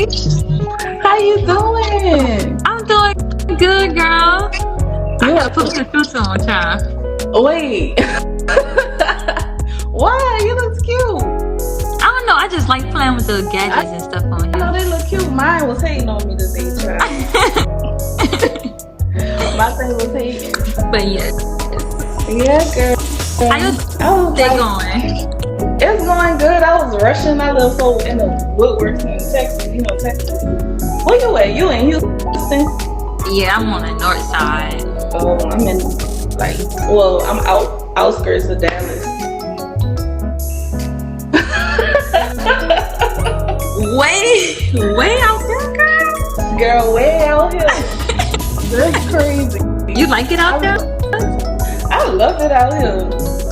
How you doing? I'm doing good, girl. I You gotta put the filter on, child. wait. Why? You look cute. I don't know. I just like playing with the gadgets and stuff on I know here. they look cute. Mine was hating on me today, child. My thing was hating. But yes, Yeah, girl. how your I was day like, going? it's going good. I was rushing. I live so in the woodworks in Texas. You know, Texas. Where you at? You in Houston? Yeah, I'm on the north side. Oh, I'm in I'm outskirts of Dallas. Way out there, girl. Girl, way out here. That's crazy. You like it out there? I love it out here.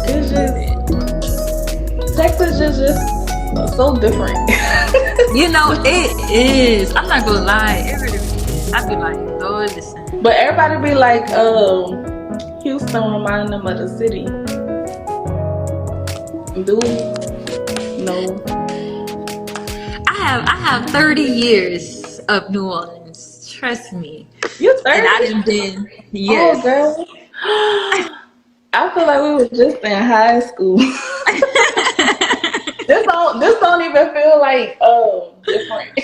It's just Texas is just so different. You know it is. I'm not gonna lie. It really is. I be like, Lord, listen. But everybody be like, Houston remind them of the city. Do no. I have 30 years of New Orleans. Trust me. You 30? And I done been, yes. Oh, girl. I feel like we were just in high school. This don't even feel like different.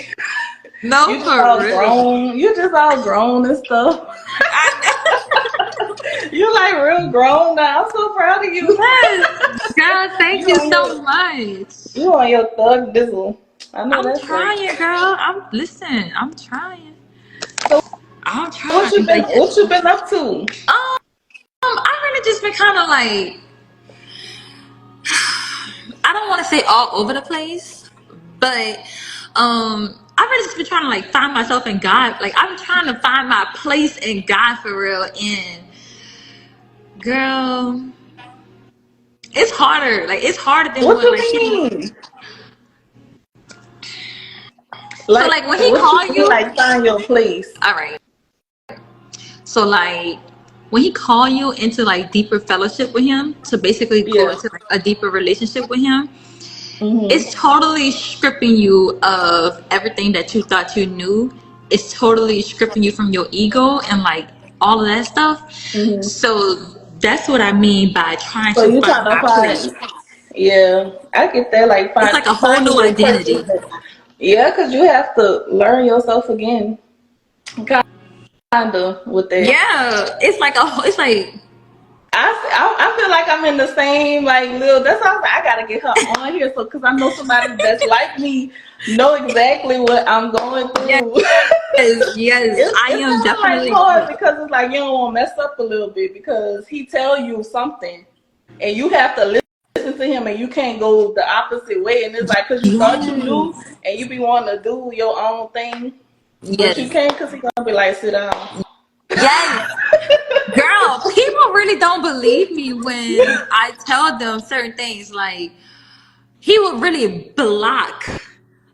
No, You just for all real. grown. You just all grown and stuff. You like real grown now. I'm so proud of you. Yes. God, thank you so much. You on your thug dizzle. I know I'm that's trying, right. girl. I'm trying. So I'm trying. what you been up to? I really just been kind of like, I don't want to say all over the place, but I really just been trying to like find myself in God. Like I'm trying to find my place in God for real. And girl, it's harder. Like it's harder than What what you like people. mean? So like when he what call you you, like find your place? all right. So like when he call you into like deeper fellowship with him, to basically go Yeah. into like a deeper relationship with him, Mm-hmm. it's totally stripping you of everything that you thought you knew. It's totally stripping you from your ego and like all of that stuff. Mm-hmm. So that's what I mean by trying So to you find trying to my place. find? Yeah, I get that. Like It's like a whole finding new your identity. purpose. Yeah, because you have to learn yourself again. Kinda with that. Yeah, it's like I feel like I'm in the same like little. That's why I gotta get her on here, so because I know somebody that's like me, know exactly what I'm going through. yes, I It's am kind of like definitely. hard because it's like you don't want to mess up a little bit because he tell you something and you have to listen to him and you can't go the opposite way, and it's like because you thought you knew Yes, and you be wanting to do your own thing, but you yes, can't because he gonna be like, sit down. yes. Girl, people really don't believe me when I tell them certain things. Like he will really block.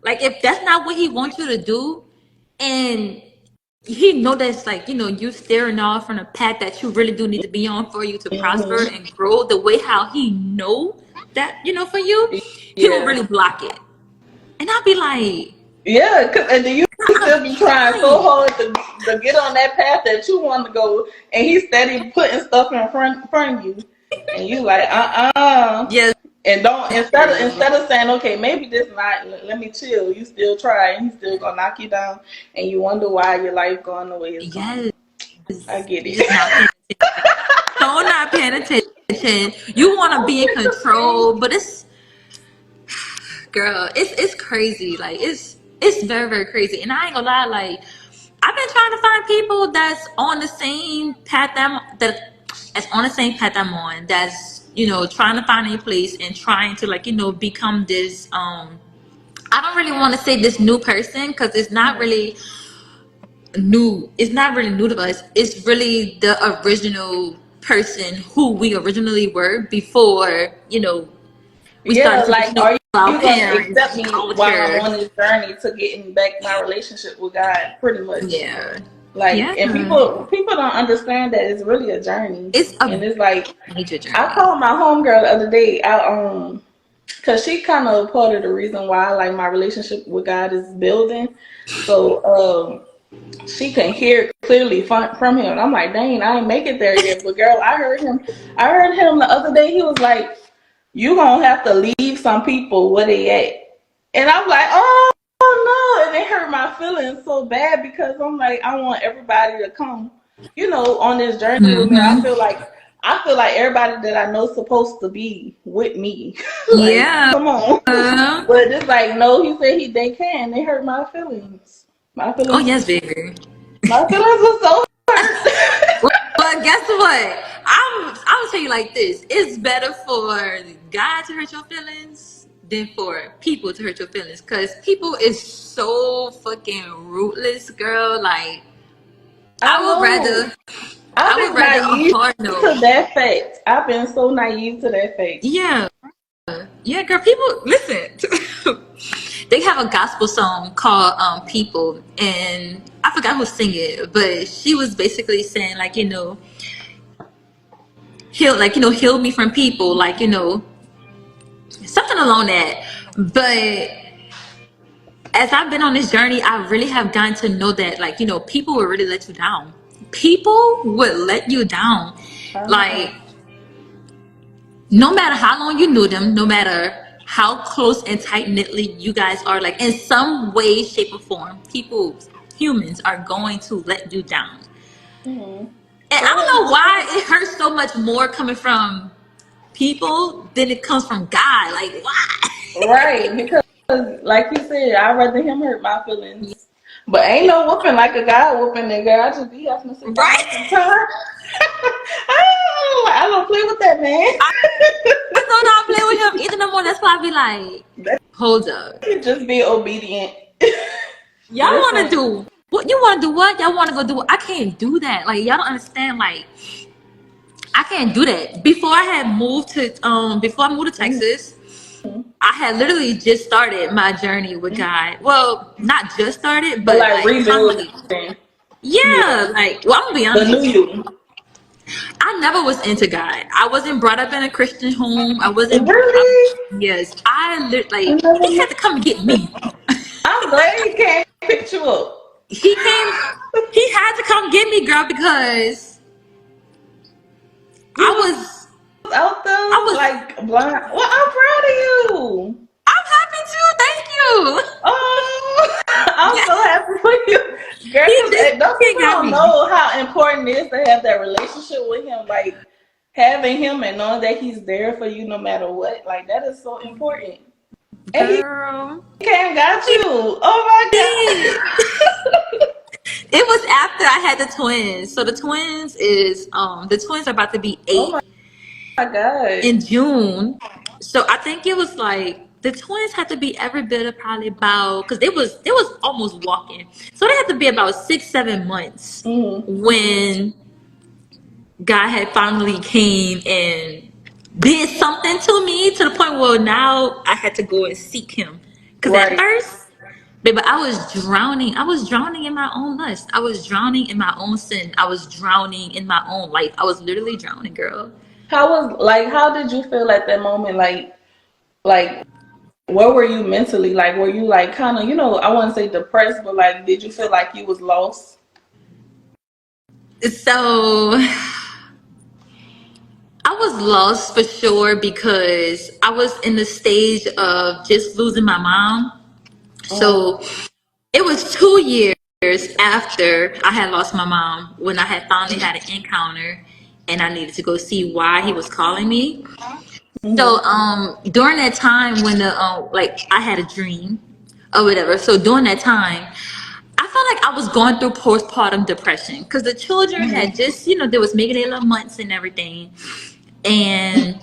Like if that's not what he wants you to do, and he know that's like you staring off from a path that you really do need to be on for you to prosper Hmm. and grow the way how he know that for you, he will Yeah. really block it. And I'll be like, Yeah, and then you still be trying so why? hard to get on that path that you want to go, and he's steady putting stuff in front of you, and you like Yes, and don't girl. instead of saying okay maybe this not let me chill, you still try, and he's still gonna knock you down, and you wonder why your life going the way it's going. Yes. I get You're it. just not paying attention. So not paying attention. You want to I be in feel the same. control, but girl, it's crazy. Like it's very very crazy. And I ain't gonna lie, like I've been trying to find people that's on the same path that's on the same path I'm on. That's trying to find a place and trying to like become this. I don't really want to say this new person because it's not Mhm. really new. It's not really new to us. It's really the original person who we originally were before we started Yeah, to like get are our you gonna parents, accept me while I'm culture. on this journey to getting back my relationship with God? Pretty much. Yeah. Like, Yeah. and people don't understand that it's really a journey, It's and a it's like major I journey. called my homegirl the other day. because she kind of part of the reason why like my relationship with God is building. So she can hear clearly from him. And I'm like, dang, I ain't make it there yet. But girl, I heard him. I heard him the other day. He was like, you gonna have to leave some people where they at. And I'm like, oh no. And it hurt my feelings so bad because I'm like, I want everybody to come, on this journey with me. Mm-hmm. I feel like everybody that I know is supposed to be with me. Like, Yeah. come on. But it's like, no, he said they can. They hurt my feelings. My Oh feelings yes, baby. my feelings were so hurt. But guess what? I'm gonna tell you like this: it's better for God to hurt your feelings than for people to hurt your feelings. Cause people is so fucking rootless, girl. Like I I would know. rather I've I would been rather a naive hard no. to that fact. I've been so naive to that fact. Yeah, yeah, girl. People listen. They have a gospel song called "People," and I forgot who sing it, but she was basically saying like heal me from people, like something along that. But as I've been on this journey, I really have gotten to know that, like, people will really let you down. People would let you down. I Like, know. no matter how long you knew them, no matter how close and tight knitly you guys are, like, in some way, shape, or form, humans are going to let you down. Mm-hmm. And I Right. don't know why it hurts so much more coming from people than it comes from God. Like, why? Right. Because, like you said, I'd rather him hurt my feelings. But ain't no whooping like a guy whooping, nigga. I just be having to sit down Right? sometimes. I don't play with that man. I don't know, I play with him either no more. That's why I be like, That hold up. could just be obedient. Y'all want to Listen. do what? You want to do what? Y'all want to go do what? I can't do that. Like, y'all don't understand. Like, I can't do that. Before I moved to Mm-hmm. Texas, I had literally just started my journey with God. Well, not just started, But but like like rebuilding. finally. Yeah, Yeah. like, well, I'm gonna be The new honest. you. I never was into God. I wasn't brought up in a Christian home. Really? Yes, I like, never he had knew. to come and get me. I'm glad he can't pick you up. He came, he had to come get me, girl, because You I was was, out I there was, like blind. Well, I'm proud of you. I'm happy too. Thank you. Oh, I'm Yeah, so happy for you, girl. he Because just those he people got don't me. know how important it is to have that relationship with him. Like having him and knowing that he's there for you no matter what. Like that is so important. And he Girl, came and got he you. Oh my did. It was after I had the twins. So the twins are about to be god. Oh 8 my god. in June. So I think it was like the twins had to be every bit of probably about, because they was almost walking. So they had to be about 6, 7 months Mm-hmm. when God had finally came and did something to me to the point where now I had to go and seek him. Cause at Right. first, baby, I was drowning. I was drowning in my own lust. I was drowning in my own sin. I was drowning in my own life. I was literally drowning, girl. How did you feel at that moment? Like where were you mentally? Like were you like kind of, I wouldn't say depressed, but like did you feel like you was lost? So I was lost for sure because I was in the stage of just losing my mom. Mm-hmm. So it was 2 years after I had lost my mom when I had finally had an encounter and I needed to go see why he was calling me. So Mm-hmm. during that time when the like I had a dream or whatever. So during that time, I felt like I was going through postpartum depression because the children had Mm-hmm. just, they was making their little months and everything. And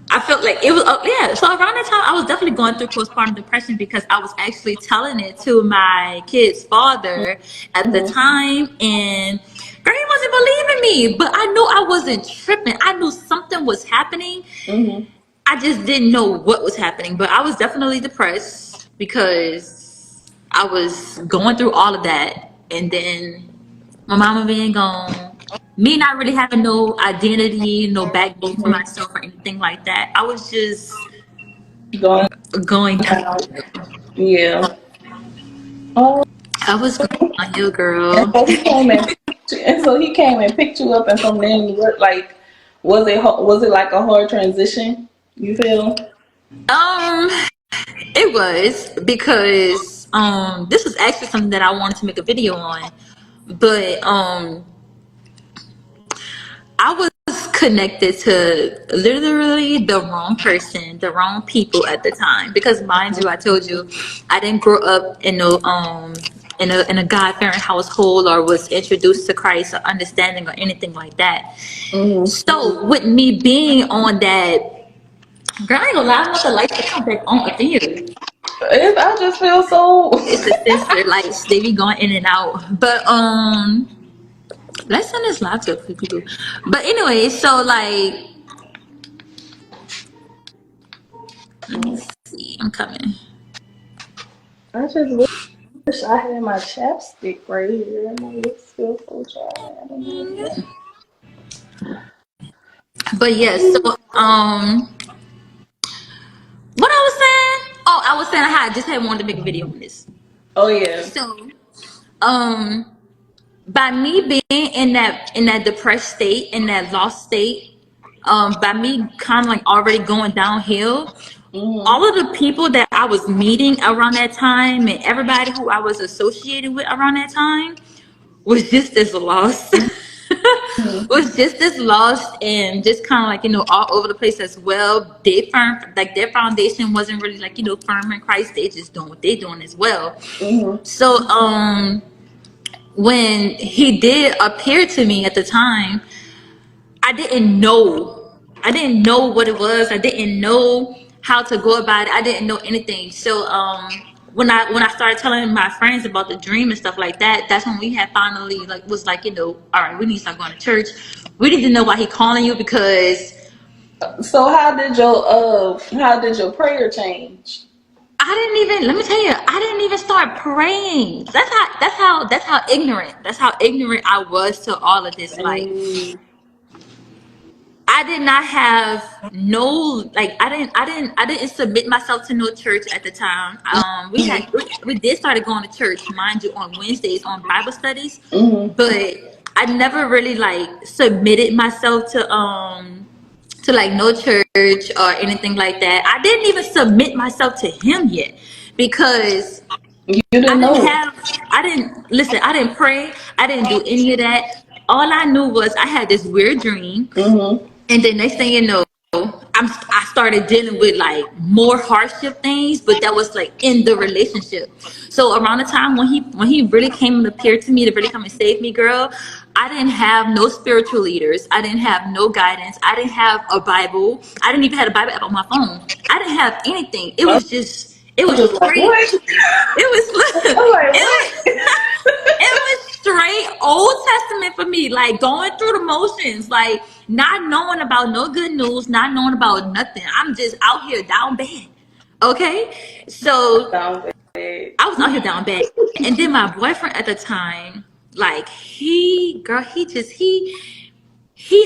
I felt like it was, yeah. So around that time, I was definitely going through postpartum depression because I was actually telling it to my kid's father at the Mm-hmm. time, and girl, he wasn't believing me. But I knew I wasn't tripping. I knew something was happening. Mm-hmm. I just didn't know what was happening. But I was definitely depressed because I was going through all of that, and then my mama being gone. Me not really having no identity, no backbone for myself or anything like that. I was just Going going out. downhill. Yeah. Oh, I was going downhill, and girl. so he came and picked you up, and from then, like, was it like a hard transition? You feel? Um, it was because this was actually something that I wanted to make a video on, but I was connected to literally the wrong person, the wrong people at the time. Because mind you, I told you, I didn't grow up in no in a God fearing household or was introduced to Christ or understanding or anything like that. Mm-hmm. So with me being on that, girl, I ain't gonna lie, I want the lights to come back on up in here. I just feel so. It's the sensor lights, they be going in and out. But let's send this live to a few people. But anyway, so like, let me see, I'm coming. I just wish I had my chapstick right here. My lips feel so dry. I don't know what. But yes, so what I was saying? Oh, I was saying I just had wanted to make a video on this. Oh yeah. So um by me being in that depressed state, in that lost state, by me kind of like already going downhill, Mhm. all of the people that I was meeting around that time and everybody who I was associated with around that time was just as lost. Was just as lost and just kind of like, all over the place as well. Their foundation wasn't really like, firm in Christ. They just doing what they doing as well. Mhm. So when he did appear to me at the time, I didn't know. I didn't know what it was. I didn't know how to go about it. I didn't know anything. So when I started telling my friends about the dream and stuff like that, that's when we had finally like was like, all right, we need to start going to church. We need to know why he calling you because So how did your prayer change? I didn't even let me tell you, I didn't even start praying. That's how ignorant. That's how ignorant I was to all of this. Like Mm. I did not have no like I didn't submit myself to no church at the time. We did started going to church, mind you, on Wednesdays on Bible studies, Mhm. but I never really like submitted myself to like no church or anything like that. I didn't even submit myself to him yet because You didn't know. I didn't listen, I didn't pray, I didn't do any of that. All I knew was I had this weird dream Mhm. and then next thing you know, I started dealing with like more hardship things, but that was like in the relationship. So around the time when he really came and appeared to me to really come and save me, girl, I didn't have no spiritual leaders. I didn't have no guidance. I didn't have a Bible. I didn't even have a Bible app on my phone. I didn't have anything. It I'm was just it was just like, straight. what? It was I'm like, it what? was it was straight Old Testament for me, like going through the motions, like not knowing about no good news, not knowing about nothing. I'm just out here down bad. Okay? So Down bad. I was out here down bad. And then my boyfriend at the time, like he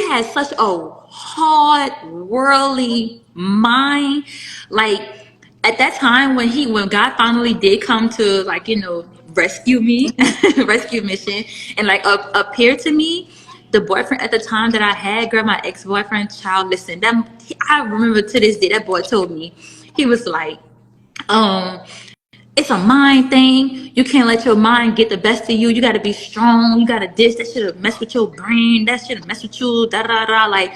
has such a hard worldly mind. Like at that time when God finally did come to like rescue me, rescue mission, and like appear to me, the boyfriend at the time that I had, girl, my ex boyfriend, child, listen, I remember to this day that boy told me, he was like, um it's a mind thing. You can't let your mind get the best of you. You gotta be strong. You gotta this. That should have messed with your brain. That should have messed with you. Da da da. Like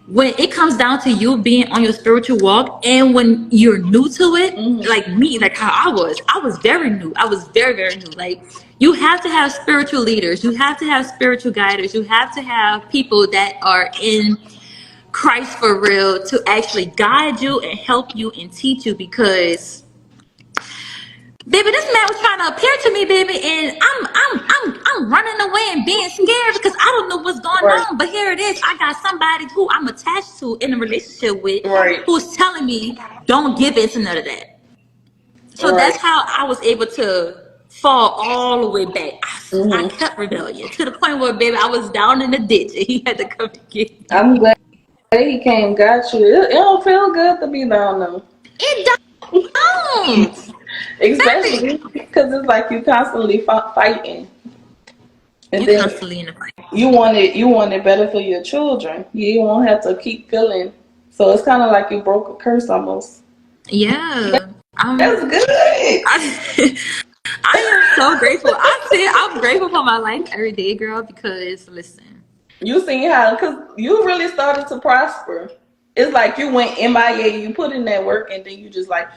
when it comes down to you being on your spiritual walk, and when you're new to it, Mhm. like me, like how I was very new. I was very very new. Like you have to have spiritual leaders. You have to have spiritual guiders. You have to have people that are in Christ for real to actually guide you and help you and teach you because baby, this man was trying to appear to me, baby, and I'm running away and being scared because I don't know what's going Right. on. But here it is. I got somebody who I'm attached to in a relationship with Right. who's telling me don't give into none of that. So Right. that's how I was able to fall all the way back. I Hmm. kept rebellion to the point where, baby, I was down in the ditch and he had to come and get me. I'm glad he came, got you. It don't feel good to be down though. It don't. Especially Baby, because it's like you constantly fighting, and you then constantly in the fight. you want it better for your children. You won't have to keep feeling. So it's kind of like you broke a curse almost. Yeah. That's good. I, I am so grateful. I say I'm grateful for my life every day, girl, because listen. You seen how, because you really started to prosper. It's like you went MIA, you put in that work, and then you just like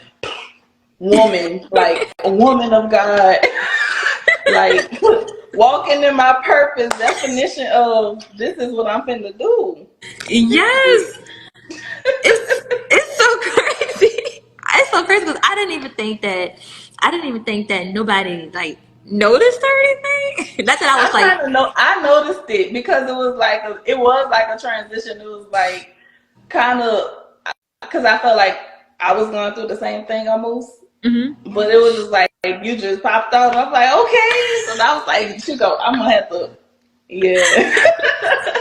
woman, like a woman of God, like walking in my purpose definition of this is what I'm finna do. Yes. It's so crazy. It's so crazy because I didn't even think that nobody like noticed or anything. That's what I I was like. kind of know. I noticed it because it was like a transition. It was like kind of because I felt like I was going through the same thing almost, Mhm. but it was just like you just popped out. I'm like, okay, so I was like, she go, I'm gonna have to, yeah.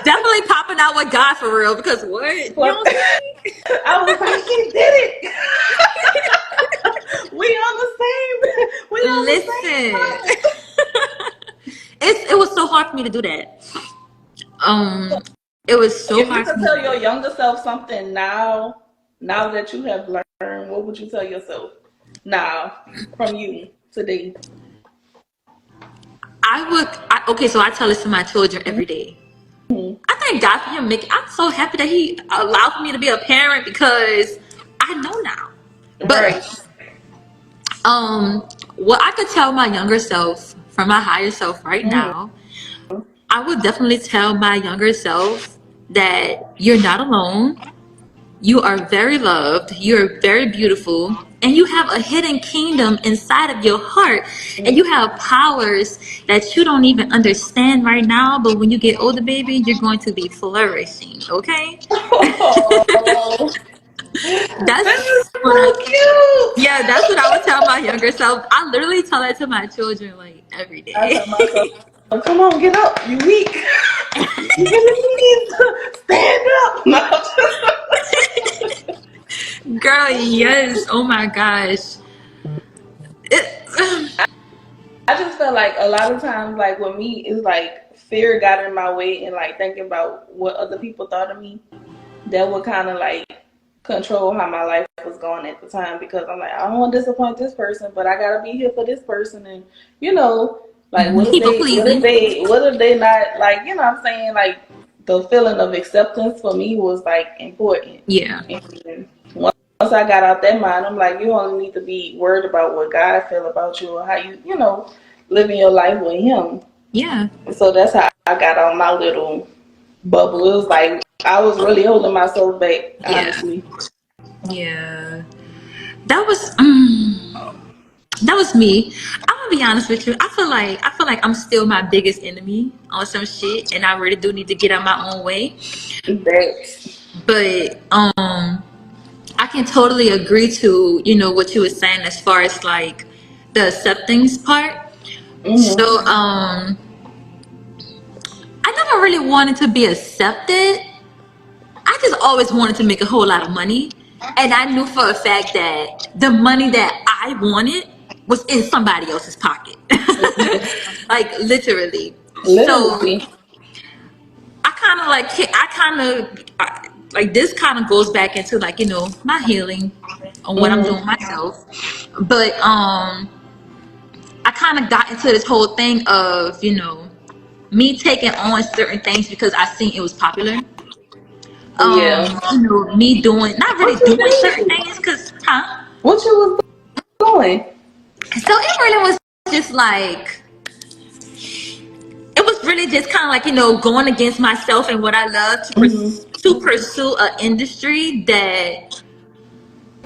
Definitely popping out with God for real because what? You But don't see? I was like, she did it. We on the same. We on the Listen. same time. It was so hard for me to do that. Um it was so If you hard for could me to tell do your that. younger self something now that you have learned, what would you tell yourself now from you today? Okay, so I tell this to my children every day. Mhm. I thank God for him making. I'm so happy that he allowed me to be a parent because I know now. But Right. what I could tell my younger self from my higher self right Hmm. now, I would definitely tell my younger self that you're not alone. You are very loved. You're very beautiful. And you have a hidden kingdom inside of your heart. And you have powers that you don't even understand right now. But when you get older, baby, you're going to be flourishing. Okay? Oh, that is That's what I, so cute. yeah, that's what I would tell my younger self. I literally tell that to my children like every I tell day. myself, come on, get up. You weak. You really need to stand up. Girl, yes. Oh my gosh. It, I just felt like a lot of times, like with me, it's like fear got in my way and like thinking about what other people thought of me. That would kind of like control how my life was going at the time because I'm like, I don't want to disappoint this person, but I gotta be here for this person, and like people pleasing. what if they not like, what I'm saying, like the feeling of acceptance for me was like important. Yeah. And once I got out that mind, I'm like, you only need to be worried about what God feel about you or how you living your life with Him. Yeah. So that's how I got on my little bubble. It was like I was really holding myself back, Yeah. honestly. Yeah. That was that was me. I'm gonna be honest with you. I feel like I'm still my biggest enemy on some shit, and I really do need to get out my own way. That. But I can totally agree to what you were saying as far as like the acceptance part. So Mhm. I never really wanted to be accepted. I just always wanted to make a whole lot of money. And I knew for a fact that the money that I wanted was in somebody else's pocket. Like literally. So Literally. I kind of like, like this kind of goes back into like, my healing on what I'm Mhm. doing myself. But I kind of got into this whole thing of, me taking on certain things because I seen it was popular. Yeah. Me doing not really What you doing certain did? things because huh. What you was doing? So it really was just like it was really just kind of like going against myself and what I love to Mhm. pursue an industry that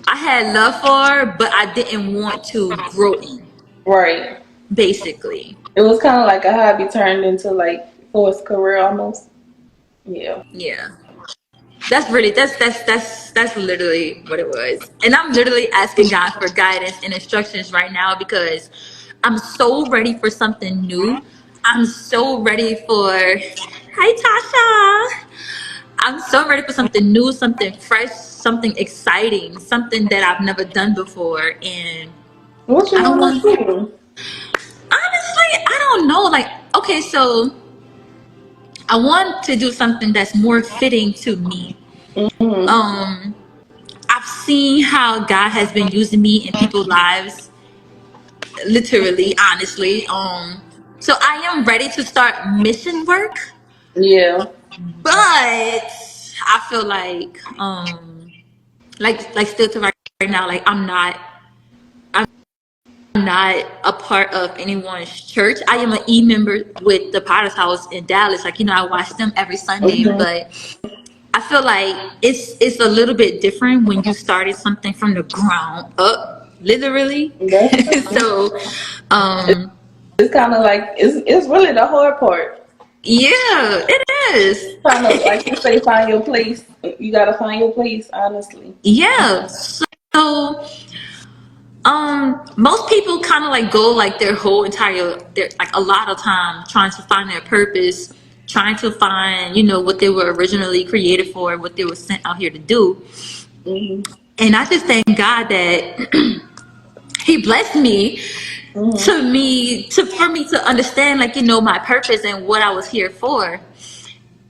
I had love for, but I didn't want to grow in. Right. Basically, It was kind of like a hobby turned into like forced career almost. Yeah. yeah. That's literally what it was, and I'm literally asking God for guidance and instructions right now because I'm so ready for something new. I'm so ready for, hi Tasha. I'm so ready for something new, something fresh, something exciting, something that I've never done before. And What you I don't want want, to do? honestly, I don't know. Like, okay, so I want to do something that's more fitting to me. Mm-hmm. Um, I've seen how God has been using me in people's lives, literally, honestly. So I am ready to start mission work, Yeah. but I feel like still to right now, like I'm not a part of anyone's church. I am an member with the Potter's House in Dallas. Like, I watch them every Sunday, Mm-hmm. but I feel like it's a little bit different when you started something from the ground up, literally. That's true. So, um, It's kind of like it's really the hard part. yeah, it Trying to, like is. you say, find your place. You gotta find your place, honestly. Yeah. So, most people kind of like go like their like a lot of time trying to find their purpose, trying to find what they were originally created for, what they were sent out here to do. Mm-hmm. And I just thank God that He blessed me Mm-hmm. for me to understand, like, my purpose and what I was here for.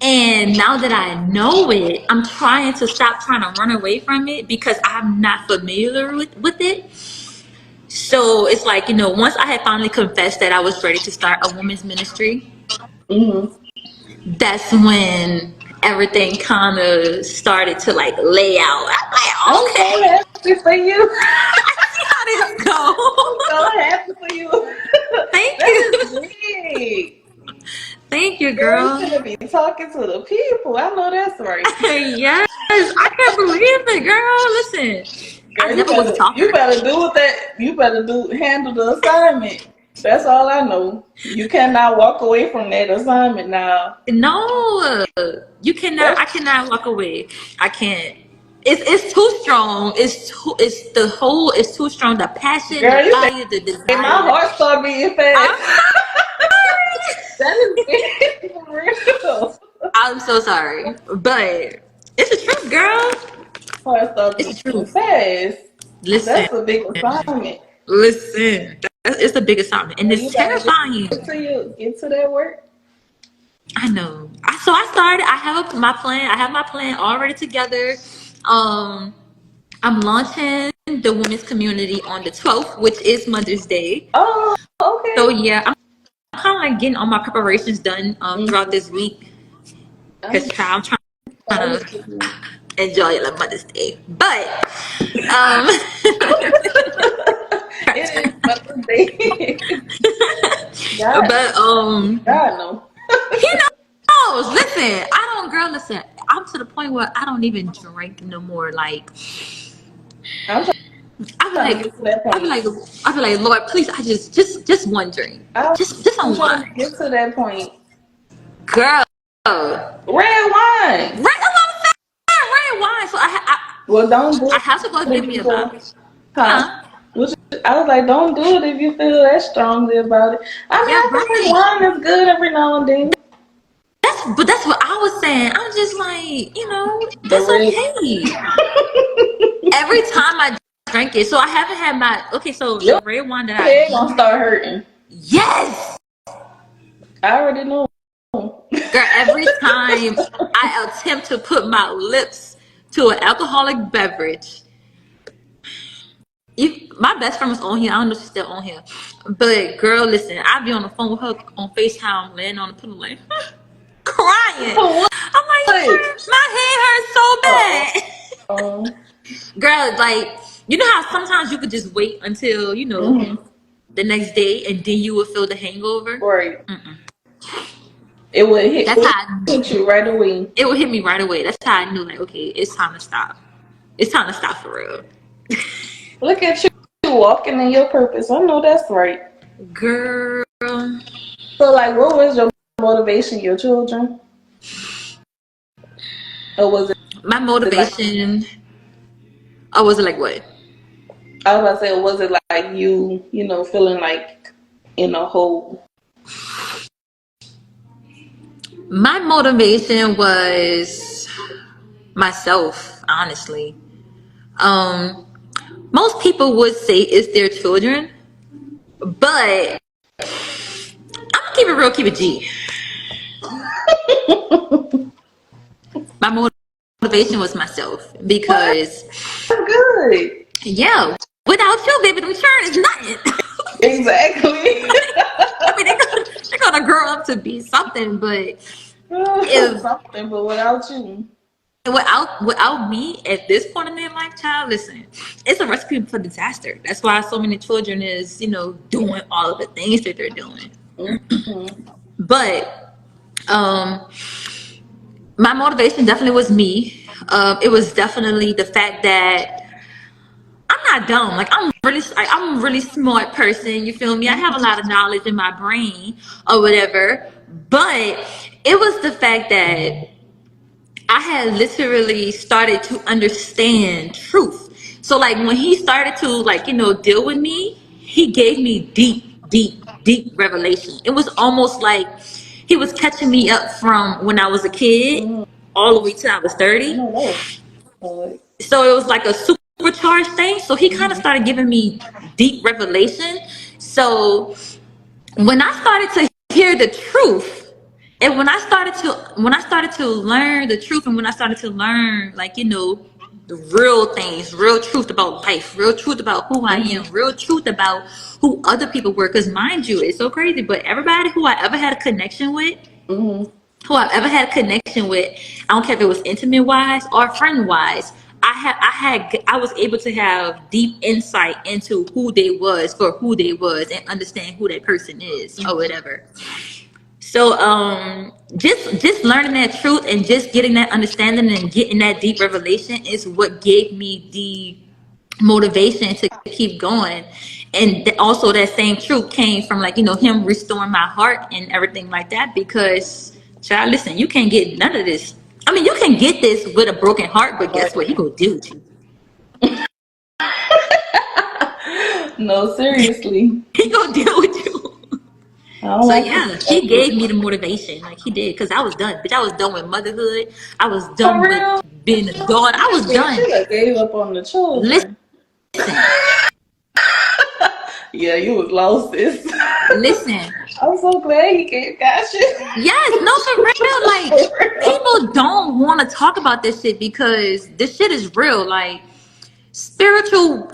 And now that I know it, I'm trying to stop trying to run away from it because I'm not familiar with it. So it's like, once I had finally confessed that I was ready to start a women's ministry, Mm-hmm. that's when everything kind of started to like lay out. I'm like, I'm so okay, happy for you. I see how this I'm go. so happy for you. Thank That is you. big. Thank you, Girl, you girl. should be talking to the people. I know that's right. Yes, I can't believe it, girl. Listen, Girl, I never was a you talker. better do with that. You better handle the assignment. That's all I know. You cannot walk away from that assignment now. No, you cannot. I That's cannot walk away. I can't. It's too strong. It's too strong. The passion, the girl, you fire, the made my desire. heart start beating fast. I'm sorry. That is big for real. I'm so sorry, but it's the truth, girl. Heart start It's the beating truth. fast. Listen, That's a big assignment. listen. It's the biggest assignment, and Girl, it's you gotta terrifying. get to that work. I know. So I started. I have my plan. I have my plan already together. Um, I'm launching the women's community on the 12th, which is Mother's Day. Oh, So okay. yeah, I'm kind of like getting all my preparations done throughout Mm-hmm. this week because I'm I'm trying excited to for you. enjoy it like Mother's Day. But um, It is Mother's Day. God, but God no. he knows. Listen, I don't, girl. Listen, I'm to the point where I don't even drink no more. Like I'm I be trying to like, get to that I be point. like, I be like, Lord, please, I just one drink, I, just I'm on trying one, to get to that point. girl. Right, Red wine. that's what I'm saying. Red wine. So Well, don't I do have to go it give if me you a bottle. feel, huh? Huh? I was like, don't do it if you feel that strongly about it. I mean, Yeah, I feel like right. wine is good every now and then. But that's what I was saying. I'm just like, The that's red, okay. Every time I drink it, so I haven't had my okay. So the your red wine that I head gonna do, start hurting. yes, I already know. girl. Every time I attempt to put my lips to an alcoholic beverage, my best friend was on here. I don't know if she's still on here, but girl, listen, I be on the phone with her on Facetime, laying on the pillow, like crying. For I'm like, what? my head hurts so Oh, bad. um, Girl, like, you know how sometimes you could just wait until, mm-hmm. the next day and then you will feel the hangover? Right. Mm-mm. It That's would how I hit knew. you right away. It would hit me right away. That's how I knew, like, okay, it's time to stop. It's time to stop for real. Look at you walking in your purpose. I know that's right. Girl, So, like, what was your motivation? Your children, or was my it like motivation, oh, was it like what? I was about to say, or was it like you, feeling like in a whole? My motivation was myself, honestly. Um, Most people would say it's their children, but I'm gonna keep it real, keep it G. My motivation was myself Well, because, that's good. yeah, without you, baby, them children is nothing. Exactly. I mean, they're gonna grow up to be something, but if Something, but without you. without me at this point in their life, child, listen, it's a recipe for disaster. That's why so many children is, doing all of the things that they're doing. Mm-hmm. But my motivation definitely was me. It was definitely the fact that I'm not dumb. Like I'm a really smart person. You feel me? I have a lot of knowledge in my brain or whatever. But it was the fact that I had literally started to understand truth. So like when he started to deal with me, he gave me deep, deep, deep revelation. It was almost like he was catching me up from when I was a kid Mm, all the way till I was I 30. know that was hard. So it was like a supercharged thing. So he kind of Mm-hmm. started giving me deep revelation. So when I started to hear the truth, and when I started to learn the truth, and when I started to learn the real things, real truth about life, real truth about who I Mm-hmm. am, real truth about who other people were. Because mind you, it's so crazy, but everybody who I ever had a connection with, Mm-hmm. I don't care if it was intimate wise or friend wise, I was able to have deep insight into who they was for who they was and understand who that person is or whatever. So just learning that truth and just getting that understanding and getting that deep revelation is what gave me the motivation to keep going. And also that same truth came from him restoring my heart and everything like that, because child, listen, you can't get none of this. I mean, you can get this with a broken heart, but guess what? He Right. gonna deal with you. No, seriously. He gonna deal with you. I don't So want yeah, to he argue. gave me the motivation, like he did, because I was done. Bitch, I was done with motherhood. I was For done with real? being a daughter. I was You done. should have gave up on the children. Listen, Yeah, you was lost, sis. listen. I'm so glad he got you. Yes, no, for real. Like For real. people don't want to talk about this shit because this shit is real. Like spiritual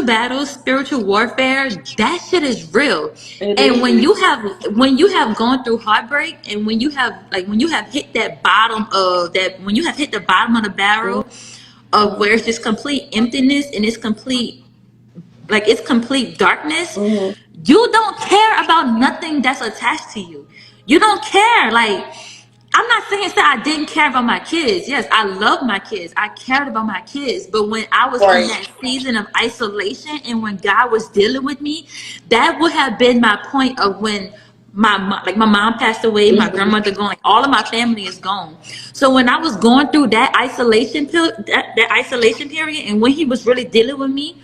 battles, spiritual warfare, that shit is real. It And is. when you have gone through heartbreak, and when you have hit that bottom of that when you have hit the bottom of the barrel of where it's just complete emptiness and it's complete darkness, Mm-hmm. you don't care about nothing that's attached to you. You don't care. Like, I'm not saying that I didn't care about my kids. Yes, I love my kids. I cared about my kids. But when I was in Right. that season of isolation and when God was dealing with me, that would have been my point of when my mom passed away, my Mm-hmm. grandmother gone, like all of my family is gone. So when I was going through that isolation period, and when he was really dealing with me,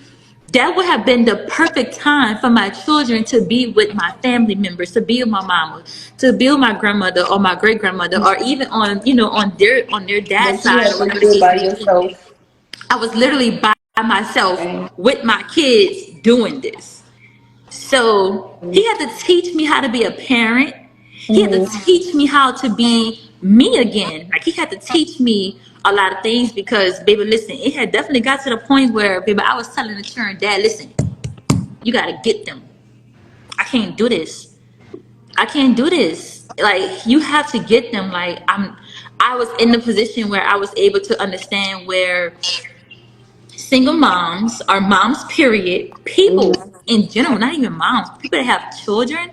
that would have been the perfect time for my children to be with my family members, to be with my mama, to be with my grandmother or my great grandmother, or even on their dad's But you side had or to whatever the do it case by may be. yourself. I was literally by myself Okay. with my kids doing this. So he had to teach me how to be a parent. He had to Mm-hmm. teach me how to be me again. Like he had to teach me a lot of things because, baby, listen, it had definitely got to the point where, baby, I was telling the children, Dad, listen, you gotta get them. I can't do this. I can't do this. Like you have to get them. I was in the position where I was able to understand where single moms or moms period, Mm-hmm. people in general, not even moms, people that have children,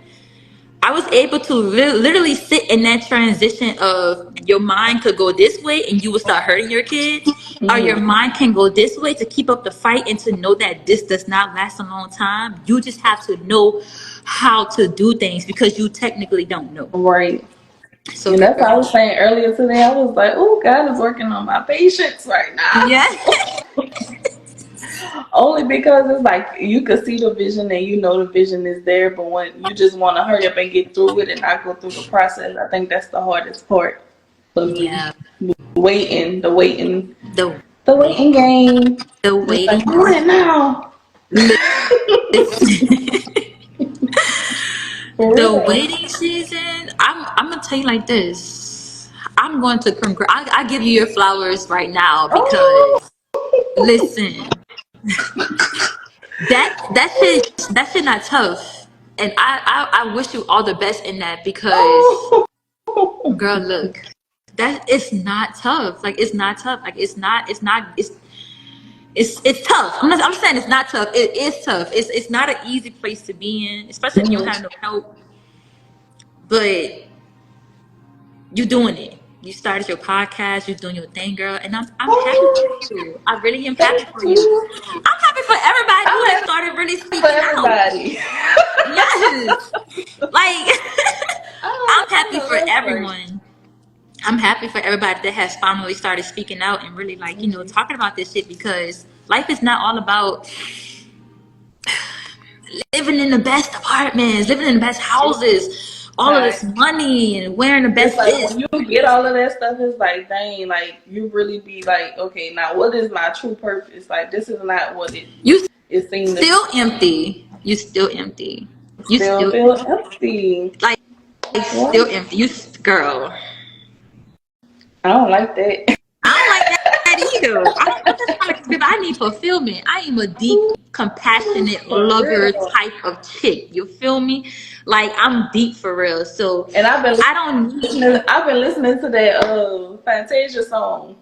I was able to literally sit in that transition of your mind could go this way and you will start hurting your kids, or your Mm-hmm. mind can go this way to keep up the fight and to know that this does not last a long time. You just have to know how to do things because you technically don't know. Right. So, And that's what I was girl, saying earlier today. I was like, oh, God is working on my patience right now. yeah. Only because it's like you could see the vision and you know the vision is there, but when you just want to hurry up and get through it and not go through the process, I think that's the hardest part for me. Yeah. Waiting, The the waiting game. the It's like waiting. do it now. For The real. waiting season, I'm gonna tell you like this. I'm going to I give you your flowers right now Oh, because listen, that shit not tough, and I wish you all the best in that because oh. girl, look, that it's not tough. Like it's not tough. Like it's tough. I'm saying it's not tough. It is tough. It's not an easy place to be in, especially if you don't have no help. But you doing it. You started your podcast. You're doing your thing, girl, and I'm happy for Oh, you. I really am happy thank for you. you. I'm happy for everybody who I'm has happy started really for speaking out. everybody. Yes, like I'm I happy know for that's right. everyone. I'm happy for everybody that has finally started speaking out and really like talking about this shit because life is not all about living in the best apartments, living in the best houses, all of Nah, this money and wearing the it's best like this. when you get all of that stuff, it's like, dang, like you really be like, okay, now what is my true purpose? Like, this is not what You it seemed to be. still empty. You still empty. You Still still feel empty. like What? still empty. You girl. I don't like that. I don't like that either. I just want to. I need fulfillment. I am a deep, compassionate For lover real. type of chick. You feel me? Like I'm deep for real. So And I don't need. I've been listening to that Fantasia song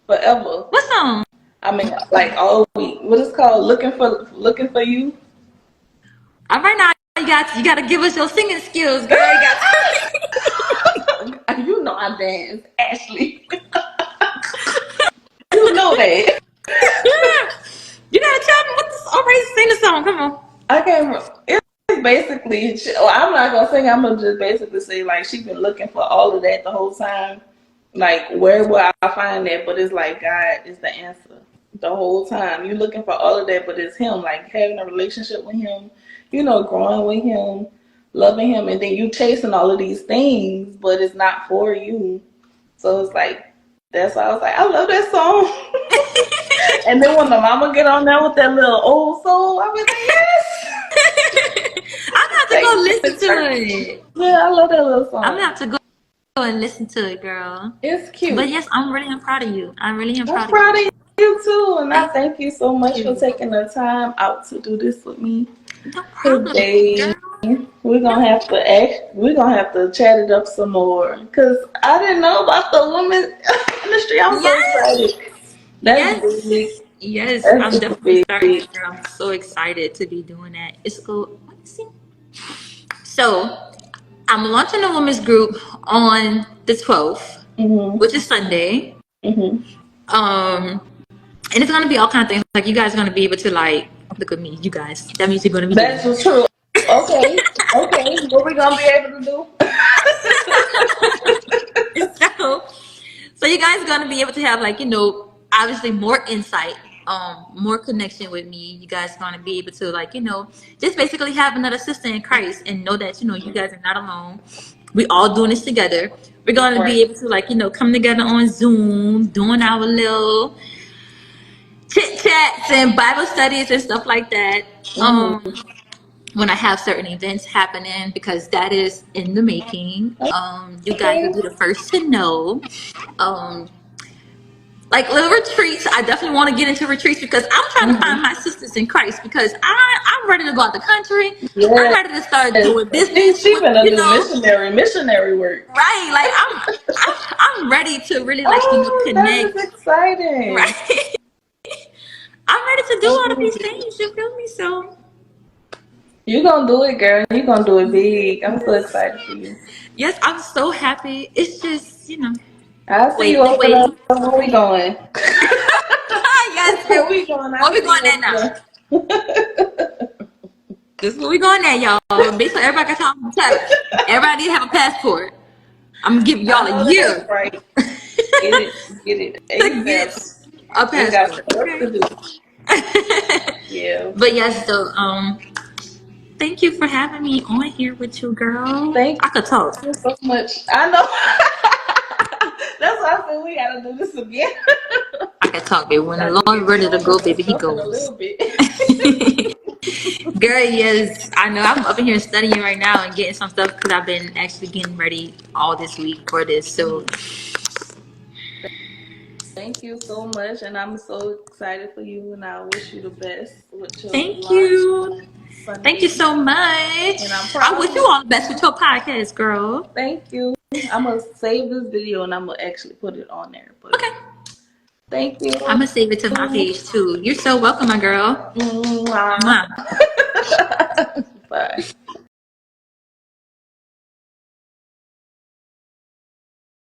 forever. What song? I mean, like all week. What is it called? Looking for you. All right now, you got to give us your singing skills, girl. You got. You know I dance, Ashley. You know that. You gotta tell me what's. All right, sing the song. Come on. I can't. It's basically. Well, I'm not gonna sing. I'm gonna just basically say like she's been looking for all of that the whole time. Like where will I find that? But it's like God is the answer the whole time. You're looking for all of that, but it's Him. Like having a relationship with Him. Growing with Him, loving Him, and then you chasing all of these things, but it's not for you. So it's like that's why I was like, I love that song. And then when the mama get on there with that little old soul, I was like, yes. I'm gonna have to Take go me listen to to church. it. Yeah, I love that little I'm gonna song. have to go and listen to it, girl. It's But cute. yes, I'm really am proud of you. I really am I'm proud of you. proud of you too, and I Thank thank you so much for you. taking the time out to do this with me No problem, today. girl. We're No. gonna have to we're gonna have to chat it up some more because I didn't know about the women industry. I'm so Yes. excited. That's big. Yes. Yes. That's I'm super definitely starting big. that, girl. I'm so excited to be doing that. It's cool. Let me see. So I'm launching a women's group on the 12th, Mhm. which is Sunday. Mhm. Um, and it's gonna be all kind of things. Like you guys are gonna be able to like look at me, you guys. That means you're gonna be That's doing. just true. Okay. Okay. What we gonna be able to do? so, so you guys are gonna be able to have like obviously more insight, more connection with me. You guys are gonna be able to like just basically have another sister in Christ and know that you guys are not alone. We all doing this together. We're gonna Right. be able to like come together on Zoom, doing our little chit chats and Bible studies and stuff like that. Mhm. When I have certain events happening because that is in the making. You guys will Okay. be the first to know. Um, like little retreats, I definitely want to get into retreats because I'm trying to find Mhm. my sisters in Christ because I'm ready to go out the country. I'm Yes. ready to start doing She business she with gonna do missionary work. right. Like I'm ready to really like Oh, that is connect. exciting. Right. I'm ready to do all of these things. You feel me? So You gonna do it, girl. You gonna do it big. I'm so yes, excited for you. yes, I'm so happy. It's just I'll see you waiting, over there. waiting. Where we going? Yes, Where girl. we going? Where I'll we see going you at over now? there. This is where we going at, y'all. Basically, everybody got y'all touch. Everybody need to have a passport. I'm gonna give I y'all a know that's year right. Get it to get ASAP. a We got passport. some work Okay. to do. Yeah. But yes, so thank you for having me on here with you, girl. Thank I could talk. you so much. I know. That's why I said we gotta do this again. I could talk, baby. When the Got to Lord get ready to grown go, up and baby, he stuff in a goes. little bit. Girl, yes, I know. I'm up in here studying right now and getting some stuff because I've been actually getting ready all this week for this. So, Thank you so much, and I'm so excited for you. And I wish you the best with your thank launch you. Thank you Sunday. so And I'm much. I proud wish of you you. all the best with your podcast, girl. Thank you. I'm gonna save this video and I'm gonna actually put it on there. But Okay. thank you. I'm going to save it to my page too. You're so welcome, my girl. Mwah. Mwah. Bye.